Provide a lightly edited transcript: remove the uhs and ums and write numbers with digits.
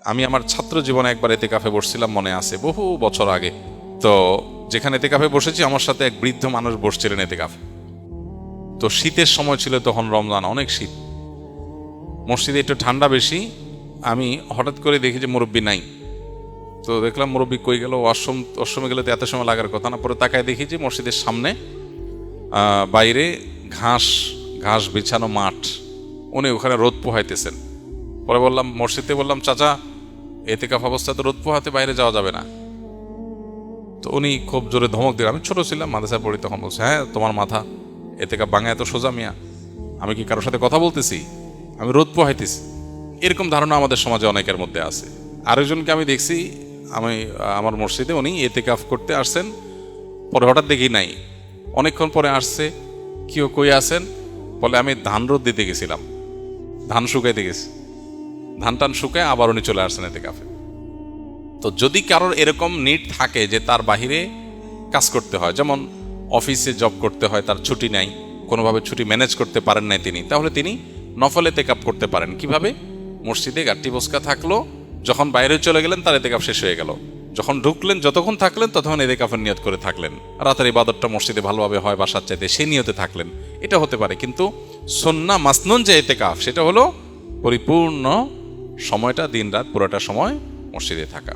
আমি আমার ছাত্র জীবনে একবার এতেকাফে বসছিলাম, মনে আছে, বহু বছর আগে। তো যেখানে এতেকাফে বসেছি আমার সাথে এক বৃদ্ধ মানুষ বসছিলেন এতেকাফে। তো শীতের সময় ছিল তখন, রমজান, অনেক শীত, মসজিদে একটু ঠান্ডা বেশি। আমি হঠাৎ করে দেখি যে মুরব্বী নাই। তো দেখলাম মুরব্বী কই গেল, ওয়াশরুমে গেলে তো এত সময় লাগার কথা না। পরে তাকায় দেখি যে মসজিদের সামনে বাইরে ঘাস ঘাস বিছানো মাঠ, উনি ওখানে রোদ পোহাইতেছেন। পরে বললাম, মসজিদে বললাম, চাচা এতেকাফ অবস্থায় তো রোদ পোহাতে বাইরে যাওয়া যাবে না। তো উনি খুব জোরে ধমক দিলেন। আমি ছোট ছিলাম, মাদ্রাসায় পড়ি তখন। বলছে, হ্যাঁ তোমার মাথা, এতেকাফ ভাঙা এত সোজা মিয়া? আমি কি কারোর সাথে কথা বলতেছি? আমি রোদ পোহাইতেছি। এরকম ধারণা আমাদের সমাজে অনেকের মধ্যে আছে। আরেকজনকে আমি দেখছি, আমার মসজিদে উনি এতেকাফ করতে আসছেন, পরে হঠাৎ দেখি নাই, অনেকক্ষণ পরে আসছে। কেউ কই আছেন? বলে, আমি ধান রোদ দিতে গেছিলাম, ধান শুকাইতে গেছি। ধান টান শুকায় আবার উনি চলে আসছেন এতেকাফে। তো যদি কারোর এরকম নিড থাকে যে তার বাহিরে কাজ করতে হয়, যেমন অফিসে জব করতে হয়, তার ছুটি নাই, কোনোভাবে ছুটি ম্যানেজ করতে পারেন নাই তিনি, তাহলে তিনি নফল এতেকাফ করতে পারেন। কিভাবে? মসজিদে গাট্টি বসকা থাকলো, যখন বাইরে চলে গেলেন তার এতেকাফ শেষ হয়ে গেল, যখন ঢুকলেন যতক্ষণ থাকলেন ততক্ষণ এতেকাফের নিয়ত করে থাকলেন। রাতের ইবাদতটা মসজিদে ভালোভাবে হয় বাসার চাইতে, সেই নিয়তে থাকলেন, এটা হতে পারে। কিন্তু সুন্নাহ মাসনুন যে এতেকাফ, সেটা হলো পরিপূর্ণ সময়টা, দিন রাত পুরোটা সময় মসজিদে থাকা।